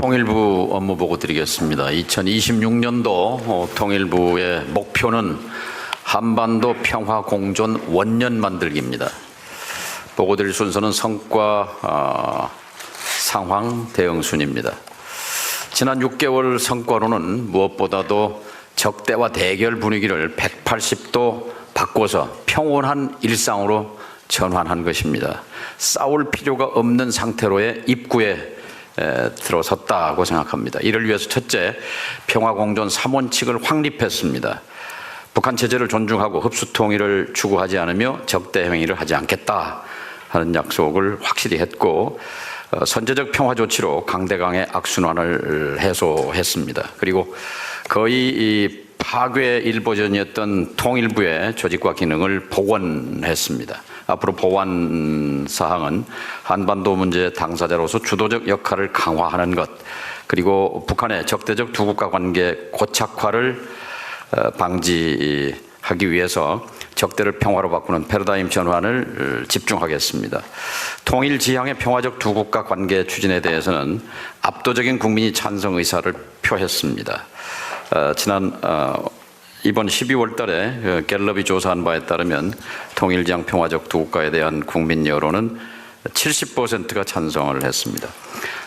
통일부 업무 보고 드리겠습니다. 2026년도 통일부의 목표는 한반도 평화 공존 원년 만들기입니다. 보고 드릴 순서는 성과, 상황, 대응 순입니다. 지난 6개월 성과로는 무엇보다도 적대와 대결 분위기를 180도 바꿔서 평온한 일상으로 전환한 것입니다. 싸울 필요가 없는 상태로의 입구에 들어섰다고 생각합니다. 이를 위해서 첫째, 평화공존 3원칙을 확립했습니다. 북한 체제를 존중하고 흡수 통일을 추구하지 않으며 적대 행위를 하지 않겠다 하는 약속을 확실히 했고, 선제적 평화 조치로 강대강의 악순환을 해소했습니다. 그리고 거의 파괴 일버전이었던 통일부의 조직과 기능을 복원했습니다. 앞으로 보완 사항은 한반도 문제 당사자로서 주도적 역할을 강화하는 것, 그리고 북한의 적대적 두 국가 관계 고착화를 방지하기 위해서 적대를 평화로 바꾸는 패러다임 전환을 집중하겠습니다. 통일 지향의 평화적 두 국가 관계 추진에 대해서는 압도적인 국민이 찬성 의사를 표했습니다. 이번 12월 달에 갤럽이 조사한 바에 따르면 통일지향 평화적 두 국가에 대한 국민 여론은 70%가 찬성을 했습니다.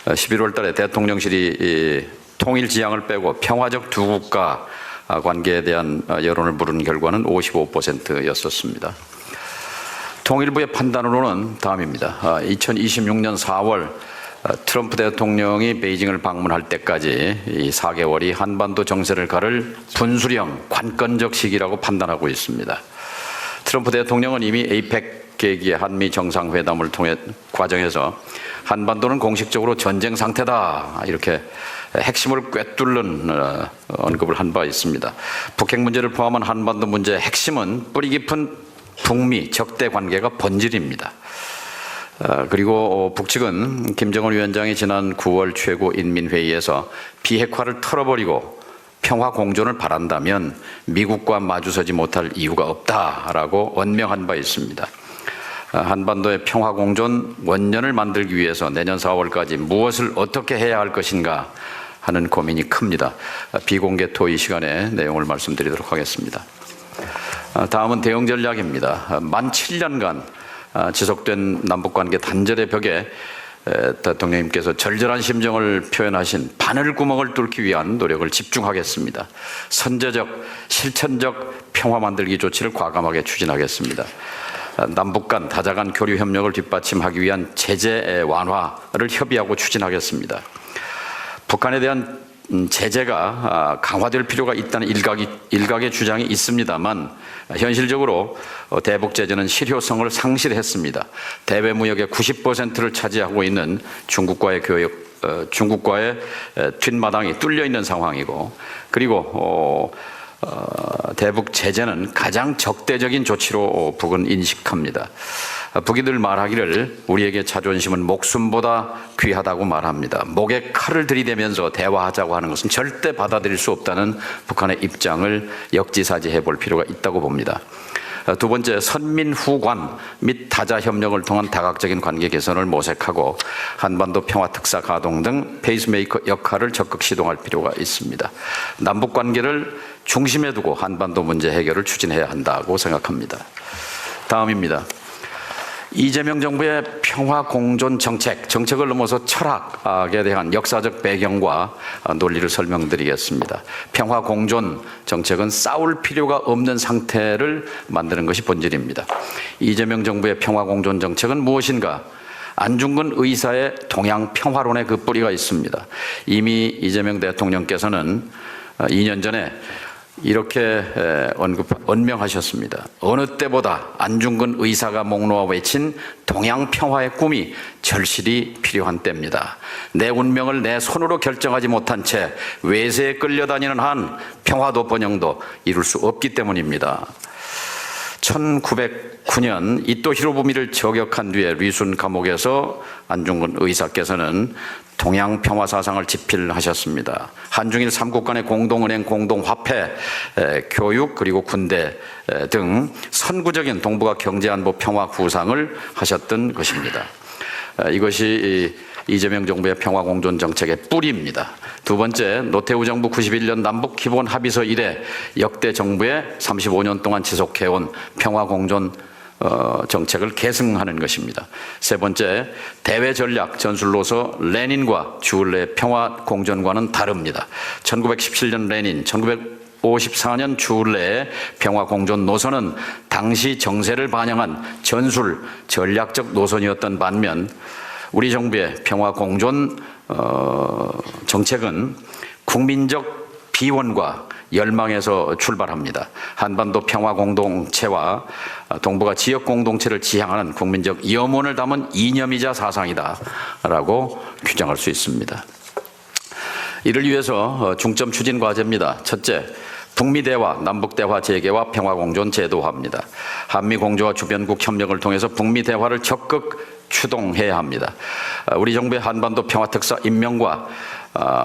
11월 달에 대통령실이 통일지향을 빼고 평화적 두 국가 관계에 대한 여론을 물은 결과는 55%였었습니다. 통일부의 판단으로는 다음입니다. 2026년 4월 트럼프 대통령이 베이징을 방문할 때까지 이 4개월이 한반도 정세를 가를 분수령 관건적 시기라고 판단하고 있습니다. 트럼프 대통령은 이미 에이펙 계기의 한미 정상회담을 통해 과정에서 한반도는 공식적으로 전쟁 상태다, 이렇게 핵심을 꿰뚫는 언급을 한 바 있습니다. 북핵 문제를 포함한 한반도 문제의 핵심은 뿌리 깊은 북미 적대 관계가 본질입니다. 그리고 북측은 김정은 위원장이 지난 9월 최고인민회의에서 비핵화를 털어버리고 평화 공존을 바란다면 미국과 마주서지 못할 이유가 없다라고 언명한 바 있습니다. 한반도의 평화 공존 원년을 만들기 위해서 내년 4월까지 무엇을 어떻게 해야 할 것인가 하는 고민이 큽니다. 비공개 토의 시간에 내용을 말씀드리도록 하겠습니다. 다음은 대응 전략입니다. 만 7년간 지속된 남북관계 단절의 벽에 대통령님께서 절절한 심정을 표현하신 바늘구멍을 뚫기 위한 노력을 집중하겠습니다. 선제적, 실천적 평화 만들기 조치를 과감하게 추진하겠습니다. 남북 간 다자간 교류 협력을 뒷받침하기 위한 제재 완화를 협의하고 추진하겠습니다. 북한에 대한 제재가 강화될 필요가 있다는 일각의 주장이 있습니다만, 현실적으로 대북 제재는 실효성을 상실했습니다. 대외 무역의 90%를 차지하고 있는 중국과의 뒷마당이 뚫려 있는 상황이고, 그리고 대북 제재는 가장 적대적인 조치로 북은 인식합니다. 북이 늘 말하기를 우리에게 자존심은 목숨보다 귀하다고 말합니다. 목에 칼을 들이대면서 대화하자고 하는 것은 절대 받아들일 수 없다는 북한의 입장을 역지사지해 볼 필요가 있다고 봅니다. 두 번째, 선민후관 및 다자 협력을 통한 다각적인 관계 개선을 모색하고 한반도 평화 특사 가동 등 페이스메이커 역할을 적극 시동할 필요가 있습니다. 남북 관계를 중심에 두고 한반도 문제 해결을 추진해야 한다고 생각합니다. 다음입니다. 이재명 정부의 평화 공존 정책을 넘어서 철학에 대한 역사적 배경과 논리를 설명드리겠습니다. 평화 공존 정책은 싸울 필요가 없는 상태를 만드는 것이 본질입니다. 이재명 정부의 평화 공존 정책은 무엇인가? 안중근 의사의 동양 평화론에 그 뿌리가 있습니다. 이미 이재명 대통령께서는 2년 전에 이렇게 언명하셨습니다. 어느 때보다 안중근 의사가 목 놓아 외친 동양 평화의 꿈이 절실히 필요한 때입니다. 내 운명을 내 손으로 결정하지 못한 채 외세에 끌려다니는 한 평화도 번영도 이룰 수 없기 때문입니다. 1909년 이토 히로부미를 저격한 뒤에 리순 감옥에서 안중근 의사께서는 동양 평화 사상을 집필하셨습니다. 한중일 3국 간의 공동은행, 공동화폐, 교육 그리고 군대 등 선구적인 동북아 경제안보 평화 구상을 하셨던 것입니다. 이것이 이재명 정부의 평화공존 정책의 뿌리입니다. 두 번째, 노태우 정부 91년 남북 기본 합의서 이래 역대 정부의 35년 동안 지속해온 평화공존 정책을 계승하는 것입니다. 세 번째, 대외 전략 전술로서 레닌과 주울레의 평화공존과는 다릅니다. 1917년 레닌, 1954년 주울레의 평화공존 노선은 당시 정세를 반영한 전술 전략적 노선이었던 반면 우리 정부의 평화공존 정책은 국민적 비원과 열망에서 출발합니다. 한반도 평화 공동체와 동북아 지역 공동체를 지향하는 국민적 염원을 담은 이념이자 사상이다라고 규정할 수 있습니다. 이를 위해서 중점 추진 과제입니다. 첫째, 북미 대화, 남북 대화 재개와 평화 공존 제도화입니다. 한미 공조와 주변국 협력을 통해서 북미 대화를 적극 추동해야 합니다. 우리 정부의 한반도 평화 특사 임명과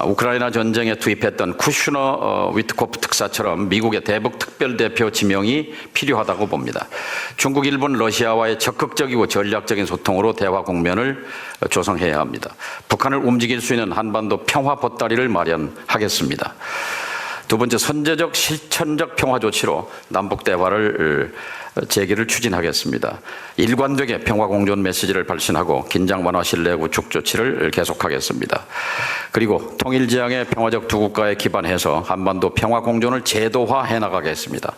우크라이나 전쟁에 투입했던 쿠슈너 위트코프 특사처럼 미국의 대북 특별대표 지명이 필요하다고 봅니다. 중국, 일본, 러시아와의 적극적이고 전략적인 소통으로 대화 국면을 조성해야 합니다. 북한을 움직일 수 있는 한반도 평화 보따리를 마련하겠습니다. 두 번째, 선제적 실천적 평화 조치로 남북 대화를 재개를 추진하겠습니다. 일관되게 평화 공존 메시지를 발신하고 긴장 완화 신뢰 구축 조치를 계속하겠습니다. 그리고 통일지향의 평화적 두 국가에 기반해서 한반도 평화 공존을 제도화해 나가겠습니다.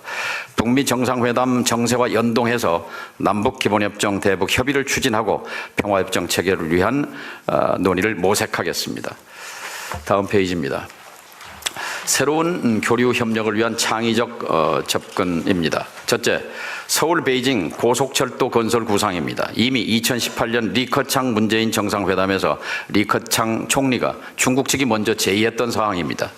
북미 정상회담 정세와 연동해서 남북 기본협정 대북 협의를 추진하고 평화협정 체결을 위한 논의를 모색하겠습니다. 다음 페이지입니다. 새로운 교류 협력을 위한 창의적 접근입니다. 첫째, 서울 베이징 고속철도 건설 구상입니다. 이미 2018년 리커창 문재인 정상회담에서 리커창 총리가 중국 측이 먼저 제의했던 사항입니다.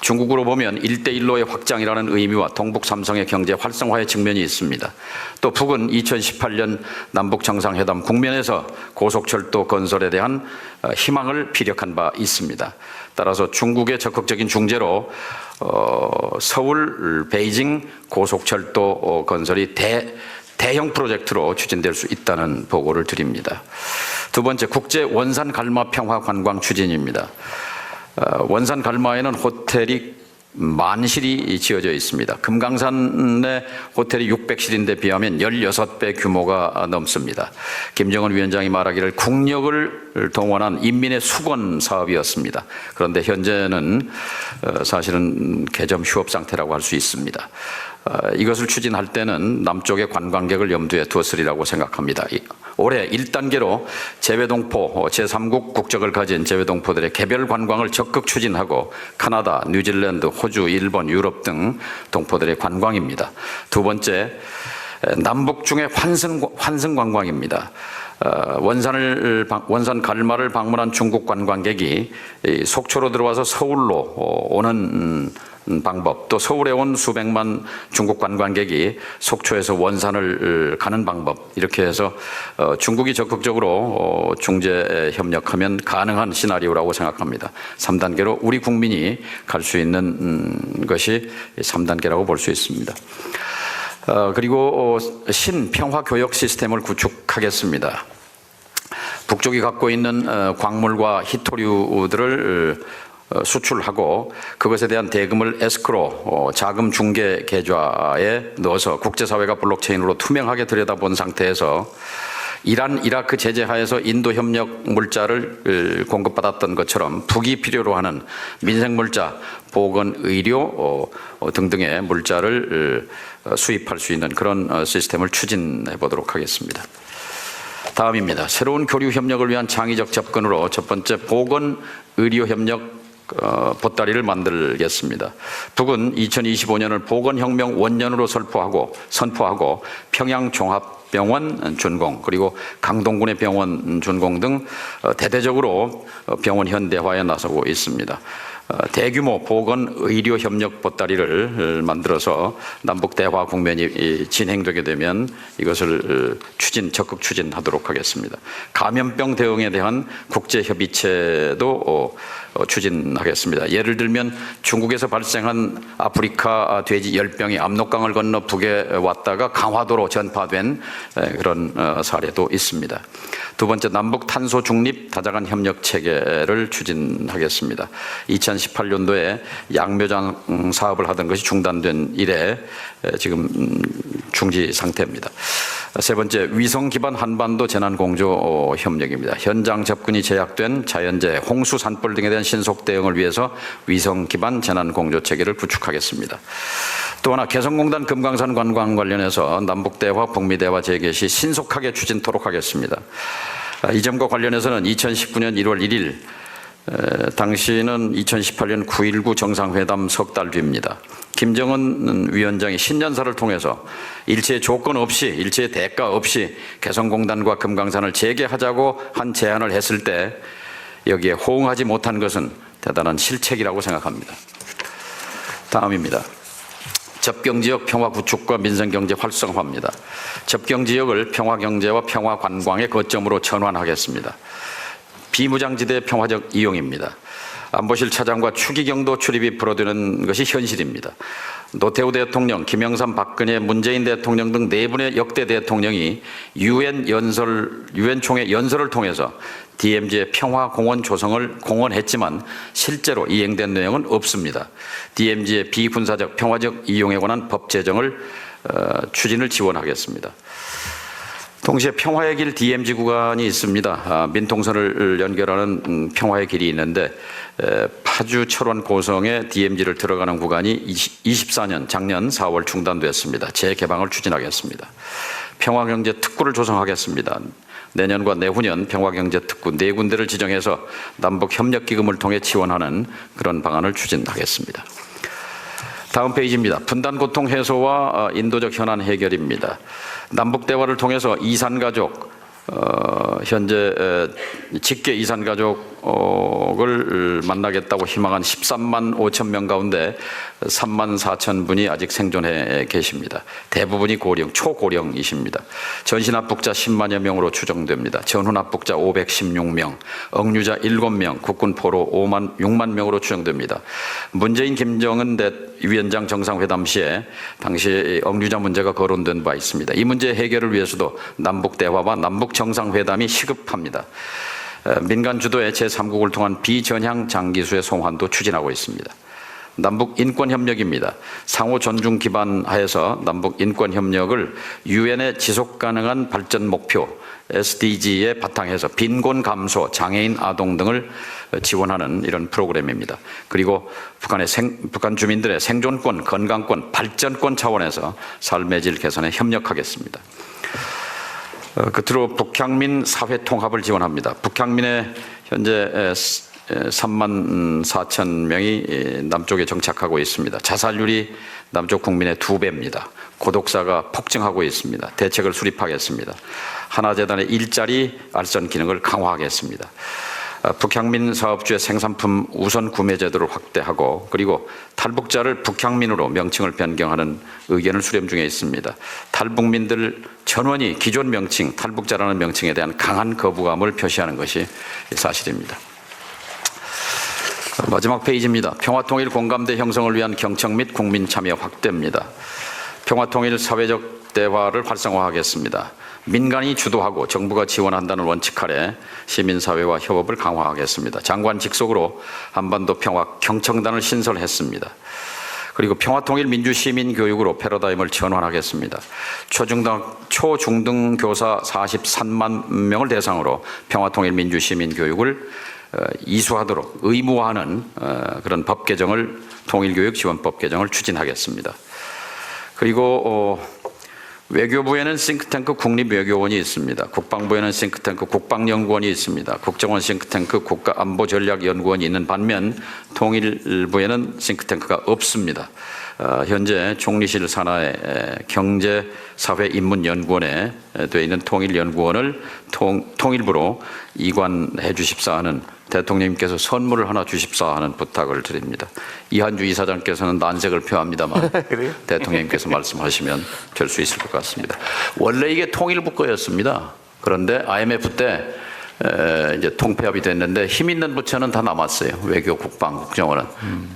중국으로 보면 1대1로의 확장이라는 의미와 동북 삼성의 경제 활성화의 측면이 있습니다. 또 북은 2018년 남북 정상회담 국면에서 고속철도 건설에 대한 희망을 피력한 바 있습니다. 따라서 중국의 적극적인 중재로 서울 베이징 고속철도 건설이 대형 프로젝트로 추진될 수 있다는 보고를 드립니다. 두 번째, 국제 원산 갈마 평화 관광 추진입니다. 원산 갈마에는 호텔이 만실이 지어져 있습니다. 금강산의 호텔이 600실인데 비하면 16배 규모가 넘습니다. 김정은 위원장이 말하기를 국력을 동원한 인민의 수건 사업이었습니다. 그런데 현재는 사실은 개점 휴업 상태라고 할 수 있습니다. 이것을 추진할 때는 남쪽의 관광객을 염두에 두었으리라고 생각합니다. 올해 1단계로 재외동포 제3국 국적을 가진 재외동포들의 개별 관광을 적극 추진하고 카나다, 뉴질랜드, 호주, 일본, 유럽 등 동포들의 관광입니다. 두 번째, 남북 중의 환승 관광입니다. 원산 갈마를 방문한 중국 관광객이 속초로 들어와서 서울로 오는 방법, 또 서울에 온 수백만 중국 관광객이 속초에서 원산을 가는 방법, 이렇게 해서 중국이 적극적으로 중재 협력하면 가능한 시나리오라고 생각합니다. 3단계로 우리 국민이 갈 수 있는 것이 3단계라고 볼 수 있습니다. 그리고 신평화 교역 시스템을 구축하겠습니다. 북쪽이 갖고 있는 광물과 희토류들을 수출하고 그것에 대한 대금을 에스크로 자금 중개 계좌에 넣어서 국제사회가 블록체인으로 투명하게 들여다본 상태에서 이란, 이라크 제재 하에서 인도 협력 물자를 공급받았던 것처럼 북이 필요로 하는 민생 물자, 보건, 의료 등등의 물자를 수입할 수 있는 그런 시스템을 추진해 보도록 하겠습니다. 다음입니다. 새로운 교류 협력을 위한 창의적 접근으로 첫 번째, 보건, 의료 협력 보따리를 만들겠습니다. 북은 2025년을 보건혁명 원년으로 선포하고 평양종합병원 준공, 그리고 강동군의 병원 준공 등 대대적으로 병원 현대화에 나서고 있습니다. 대규모 보건 의료 협력 보따리를 만들어서 남북 대화 국면이 진행되게 되면 이것을 적극 추진하도록 하겠습니다. 감염병 대응에 대한 국제 협의체도 추진하겠습니다. 예를 들면 중국에서 발생한 아프리카 돼지 열병이 압록강을 건너 북에 왔다가 강화도로 전파된 그런 사례도 있습니다. 두 번째, 남북 탄소 중립 다자간 협력 체계를 추진하겠습니다. 2018년도에 양묘장 사업을 하던 것이 중단된 이래 지금 중지 상태입니다. 세 번째, 위성 기반 한반도 재난공조 협력입니다. 현장 접근이 제약된 자연재해, 홍수, 산불 등에 대한 신속 대응을 위해서 위성 기반 재난공조 체계를 구축하겠습니다. 또 하나, 개성공단 금강산 관광 관련해서 남북대화, 북미대화 재개시 신속하게 추진토록 하겠습니다. 이 점과 관련해서는 2019년 1월 1일 당시는 2018년 9.19 정상회담 석 달 뒤입니다. 김정은 위원장이 신년사를 통해서 일체의 조건 없이, 일체의 대가 없이 개성공단과 금강산을 재개하자고 한 제안을 했을 때 여기에 호응하지 못한 것은 대단한 실책이라고 생각합니다. 다음입니다. 접경지역 평화 구축과 민생경제 활성화입니다. 접경지역을 평화경제와 평화관광의 거점으로 전환하겠습니다. 비무장지대 평화적 이용입니다. 안보실 차장과 추기경도 출입이 불어드는 것이 현실입니다. 노태우 대통령, 김영삼, 박근혜, 문재인 대통령 등 네 분의 역대 대통령이 유엔 총회 연설을 통해서 DMZ의 평화공원 조성을 공언했지만 실제로 이행된 내용은 없습니다. DMZ의 비군사적 평화적 이용에 관한 법 제정을 추진을 지원하겠습니다. 동시에 평화의 길 DMZ 구간이 있습니다. 민통선을 연결하는 평화의 길이 있는데 파주 철원 고성에 DMZ를 들어가는 구간이 24년 작년 4월 중단됐습니다. 재개방을 추진하겠습니다. 평화경제 특구를 조성하겠습니다. 내년과 내후년 평화경제 특구 4군데를 지정해서 남북협력기금을 통해 지원하는 그런 방안을 추진하겠습니다. 다음 페이지입니다. 분단 고통 해소와 인도적 현안 해결입니다. 남북 대화를 통해서 이산가족, 현재 직계 이산가족을 만나겠다고 희망한 13만 5천 명 가운데 3만 4천 분이 아직 생존해 계십니다. 대부분이 고령, 초고령이십니다. 전신합북자 10만여 명으로 추정됩니다. 전훈합북자 516명, 억류자 7명, 국군포로 6만 명으로 추정됩니다. 문재인 김정은 위원장 정상회담 시에 당시 억류자 문제가 거론된 바 있습니다. 이 문제 해결을 위해서도 남북 대화와 남북 정상회담이 시급합니다. 민간 주도의 제3국을 통한 비전향 장기수의 송환도 추진하고 있습니다. 남북 인권 협력입니다. 상호 존중 기반 하에서 남북 인권 협력을 유엔의 지속 가능한 발전 목표 SDG에 바탕해서 빈곤 감소, 장애인 아동 등을 지원하는 이런 프로그램입니다. 그리고 북한 주민들의 생존권, 건강권, 발전권 차원에서 삶의 질 개선에 협력하겠습니다. 끝으로 북향민 사회 통합을 지원합니다. 북향민의 현재 3만 4천 명이 남쪽에 정착하고 있습니다. 자살률이 남쪽 국민의 2배입니다. 고독사가 폭증하고 있습니다. 대책을 수립하겠습니다. 하나재단의 일자리 알선 기능을 강화하겠습니다. 북향민 사업주의 생산품 우선 구매 제도를 확대하고 그리고 탈북자를 북향민으로 명칭을 변경하는 의견을 수렴 중에 있습니다. 탈북민들 전원이 기존 명칭, 탈북자라는 명칭에 대한 강한 거부감을 표시하는 것이 사실입니다. 마지막 페이지입니다. 평화통일 공감대 형성을 위한 경청 및 국민 참여 확대입니다. 평화통일 사회적 대화를 활성화하겠습니다. 민간이 주도하고 정부가 지원한다는 원칙 아래 시민사회와 협업을 강화하겠습니다. 장관 직속으로 한반도 평화 경청단을 신설했습니다. 그리고 평화통일 민주시민교육으로 패러다임을 전환하겠습니다. 초중등 교사 43만 명을 대상으로 평화통일 민주시민교육을 이수하도록 의무화하는 그런 법 개정을 통일교육지원법 개정을 추진하겠습니다. 그리고 외교부에는 싱크탱크 국립외교원이 있습니다. 국방부에는 싱크탱크 국방연구원이 있습니다. 국정원 싱크탱크 국가안보전략연구원이 있는 반면 통일부에는 싱크탱크가 없습니다. 현재 총리실 산하의 경제사회인문연구원에 되어 있는 통일연구원을 통일부로 이관해 주십사 하는 대통령님께서 선물을 하나 주십사 하는 부탁을 드립니다. 이한주 이사장께서는 난색을 표합니다만 대통령님께서 말씀하시면 될 수 있을 것 같습니다. 원래 이게 통일부 거였습니다. 그런데 IMF 때 이제 통폐합이 됐는데 힘 있는 부처는 다 남았어요. 외교, 국방, 국정원은.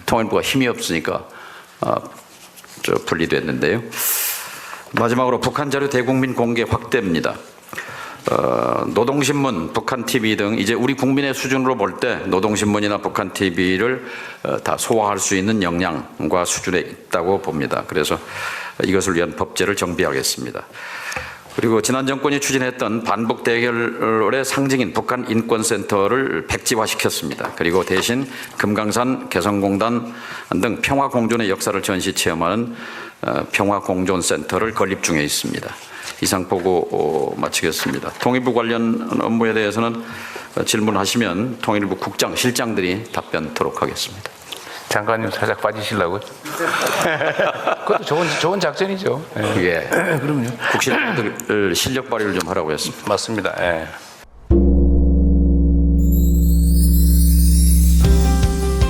통일부가 힘이 없으니까 분리됐는데요. 마지막으로 북한 자료 대국민 공개 확대입니다. 노동신문, 북한TV 등 이제 우리 국민의 수준으로 볼 때 노동신문이나 북한TV를 다 소화할 수 있는 역량과 수준에 있다고 봅니다. 그래서 이것을 위한 법제를 정비하겠습니다. 그리고 지난 정권이 추진했던 반북 대결의 상징인 북한 인권센터를 백지화시켰습니다. 그리고 대신 금강산 개성공단 등 평화공존의 역사를 전시 체험하는 평화공존센터를 건립 중에 있습니다. 이상 보고 마치겠습니다. 통일부 관련 업무에 대해서는 질문하시면 통일부 국장, 실장들이 답변토록 하겠습니다. 장관님 살짝 빠지시려고요? 그것도 좋은 작전이죠. 예. 그럼요. 국실들 실력 발휘를 좀 하라고 했습니다. 맞습니다. 예.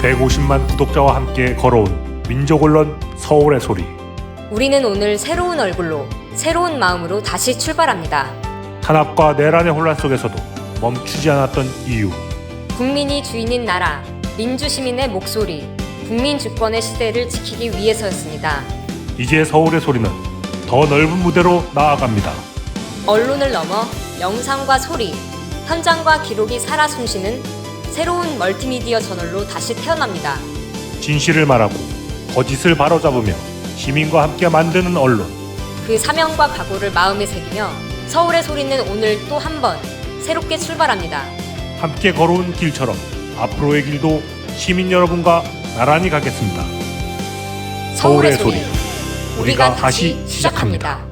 (150만) 구독자와 함께 걸어온 민족언론 서울의 소리. 우리는 오늘 새로운 얼굴로 새로운 마음으로 다시 출발합니다. 탄압과 내란의 혼란 속에서도 멈추지 않았던 이유. 국민이 주인인 나라, 민주시민의 목소리, 국민 주권의 시대를 지키기 위해서였습니다. 이제 서울의 소리는 더 넓은 무대로 나아갑니다. 언론을 넘어 영상과 소리, 현장과 기록이 살아 숨쉬는 새로운 멀티미디어 저널로 다시 태어납니다. 진실을 말하고 거짓을 바로잡으며 시민과 함께 만드는 언론. 그 사명과 각오를 마음에 새기며 서울의 소리는 오늘 또 한 번 새롭게 출발합니다. 함께 걸어온 길처럼 앞으로의 길도 시민 여러분과 나란히 가겠습니다. 서울의 소리, 우리가 다시 시작합니다.